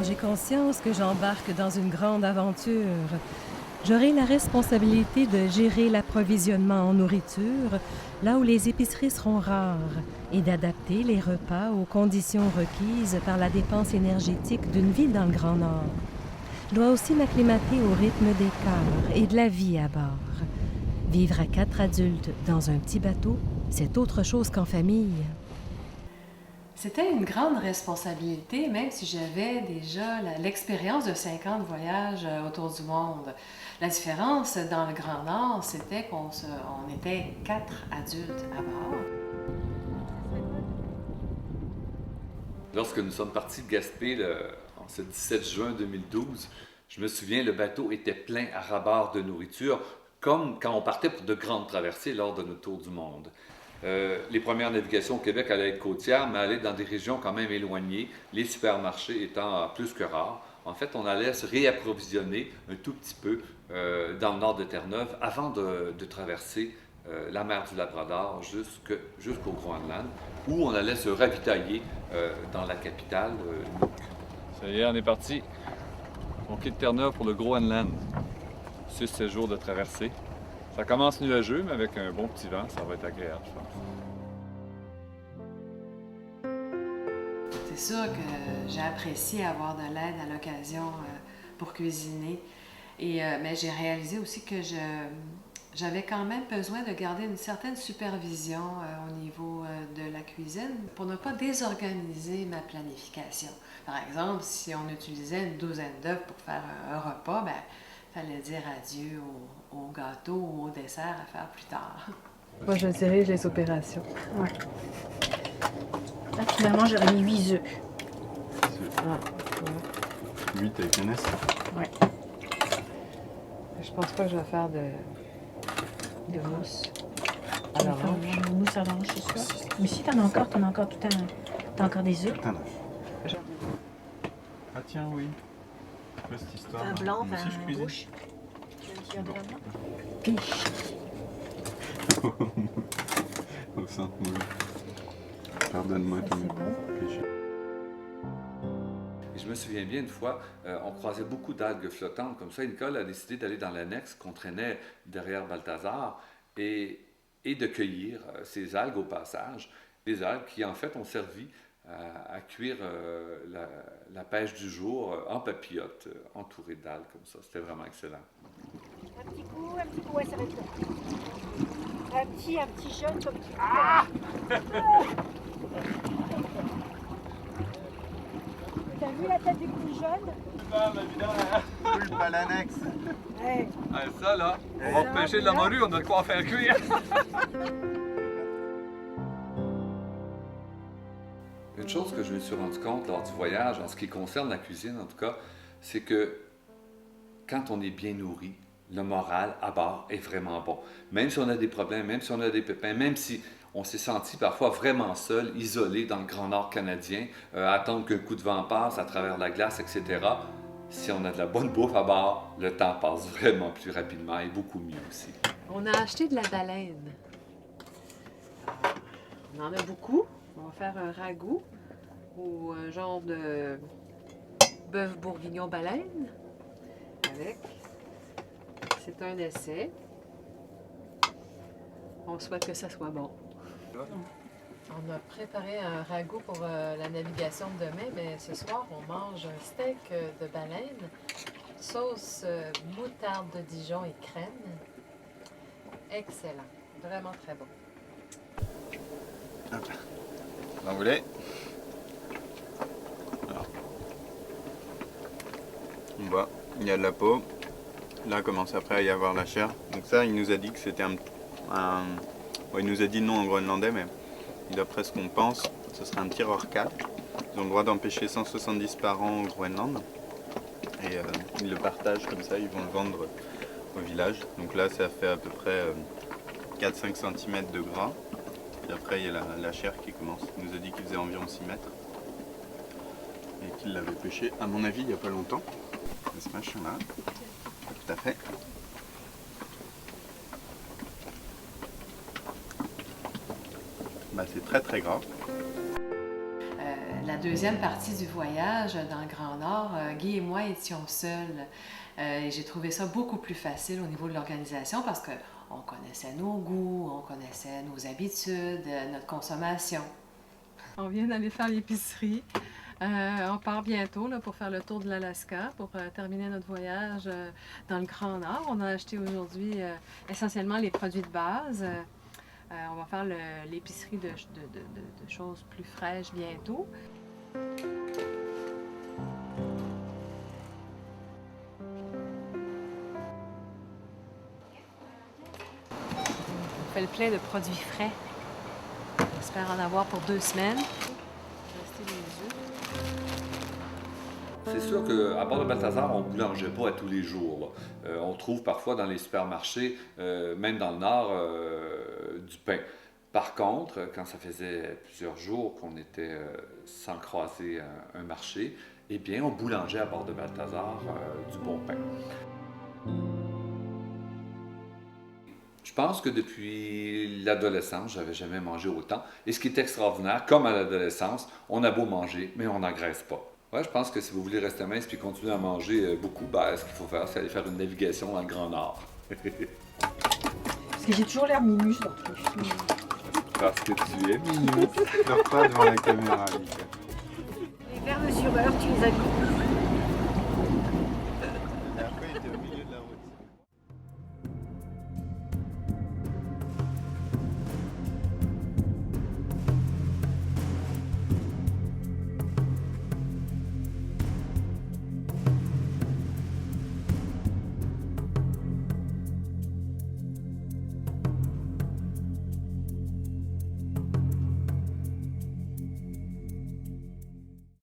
j'ai conscience que j'embarque dans une grande aventure. J'aurai la responsabilité de gérer l'approvisionnement en nourriture, là où les épiceries seront rares, et d'adapter les repas aux conditions requises par la dépense énergétique d'une ville dans le Grand Nord. Je dois aussi m'acclimater au rythme des cars et de la vie à bord. Vivre à 4 adultes dans un petit bateau, c'est autre chose qu'en famille. C'était une grande responsabilité, même si j'avais déjà l'expérience de 5 ans de voyage autour du monde. La différence dans le Grand Nord, c'était qu'on était 4 adultes à bord. Lorsque nous sommes partis de Gaspé en ce 17 juin 2012, je me souviens, le bateau était plein à ras-bord de nourriture, comme quand on partait pour de grandes traversées lors de notre tour du monde. Les premières navigations au Québec allaient être côtières, mais allaient dans des régions quand même éloignées, les supermarchés étant plus que rares. En fait, on allait se réapprovisionner un tout petit peu dans le nord de Terre-Neuve avant de traverser la mer du Labrador jusqu'au Groenland, où on allait se ravitailler dans la capitale, Nuuk. Ça y est, on est parti. On quitte Terre-Neuve pour le Groenland. 6-7 jours de traversée. Ça commence nuageux, mais avec un bon petit vent, ça va être agréable, je pense. C'est sûr que j'ai apprécié avoir de l'aide à l'occasion pour cuisiner. Mais j'ai réalisé aussi que j'avais quand même besoin de garder une certaine supervision au niveau de la cuisine pour ne pas désorganiser ma planification. Par exemple, si on utilisait une douzaine d'œufs pour faire un repas, ben, fallait dire adieu au gâteau ou au dessert à faire plus tard. Moi, je dirige les opérations. Ouais. Là, finalement, j'aurais mis 8 œufs. Ah, 8 avec un S. Ouais. je pense pas que je vais faire de mousse à l'orange. Une mousse à l'orange, c'est sûr. Mais si t'en as encore tout un... T'as encore des œufs. Putain, ah tiens, oui. C'est quoi cette histoire? Un blanc, Moi aussi, je un cuisine. rouge. Tu veux une cuillère de là-dedans? Au Sainte-Maud. Pardonne-moi Ça, ton c'est bon. péché. Et je me souviens bien une fois, on croisait beaucoup d'algues flottantes comme ça. Et Nicole a décidé d'aller dans l'annexe qu'on traînait derrière Balthazar et de cueillir ces algues au passage. Des algues qui, en fait, ont servi à cuire la pêche du jour en papillote, entourée d'algues comme ça. C'était vraiment excellent. Un petit coup, ouais, ça va être long. Un petit jaune comme tu veux. T'as vu la tête des coups jaunes? Pulpe à l'annexe. Ouais. Ça, là, on va pêcher de la morue, on a de quoi en faire cuire. Une chose que je me suis rendu compte lors du voyage, en ce qui concerne la cuisine en tout cas, c'est que quand on est bien nourri, le moral à bord est vraiment bon. Même si on a des problèmes, même si on a des pépins, même si on s'est senti parfois vraiment seul, isolé dans le Grand Nord canadien, attendre qu'un coup de vent passe à travers la glace, etc. Si on a de la bonne bouffe à bord, le temps passe vraiment plus rapidement et beaucoup mieux aussi. On a acheté de la baleine. On en a beaucoup. On va faire un ragoût ou un genre de bœuf bourguignon baleine avec. C'est un essai. On souhaite que ça soit bon. On a préparé un ragoût pour la navigation de demain, mais ce soir, on mange un steak de baleine, sauce moutarde de Dijon et crème. Excellent. Vraiment très bon. Vous en voulez? Alors. On voit, il y a de la peau. Là, commence après à y avoir la chair. Donc ça, il nous a dit que c'était un... il nous a dit non en groenlandais, mais d'après ce qu'on pense, ce serait un petit rorqual. Ils ont le droit d'en pêcher 170 par an au Groenland. Et ils le partagent comme ça, ils vont le vendre au village. Donc là, ça fait à peu près 4-5 cm de gras. Et après, il y a la chair qui commence. Il nous a dit qu'il faisait environ 6 mètres. Et qu'il l'avait pêché, à mon avis, il n'y a pas longtemps. Ce machin-là. Tout à fait. Bah, c'est très très gras. La deuxième partie du voyage dans le Grand Nord, Guy et moi étions seuls. Et j'ai trouvé ça beaucoup plus facile au niveau de l'organisation parce qu'on connaissait nos goûts, on connaissait nos habitudes, notre consommation. On vient d'aller faire l'épicerie. On part bientôt là, pour faire le tour de l'Alaska, pour terminer notre voyage dans le Grand Nord. On a acheté aujourd'hui essentiellement les produits de base. On va faire l'épicerie de choses plus fraîches bientôt. On fait le plein de produits frais. J'espère en avoir pour 2 semaines. C'est sûr qu'à bord de Balthazar, on ne boulangeait pas à tous les jours. On trouve parfois dans les supermarchés, même dans le Nord, du pain. Par contre, quand ça faisait plusieurs jours qu'on était sans croiser un marché, eh bien, on boulangeait à bord de Balthazar du bon pain. Je pense que depuis l'adolescence, je n'avais jamais mangé autant. Et ce qui est extraordinaire, comme à l'adolescence, on a beau manger, mais on n'engraisse pas. Ouais, je pense que si vous voulez rester mince et continuer à manger beaucoup, ce qu'il faut faire, c'est aller faire une navigation dans le Grand Nord. Parce que j'ai toujours l'air minuscule. Parce que tu es minus. Pleure pas devant la caméra, Mika. Les vers de sureur, tu les as mis.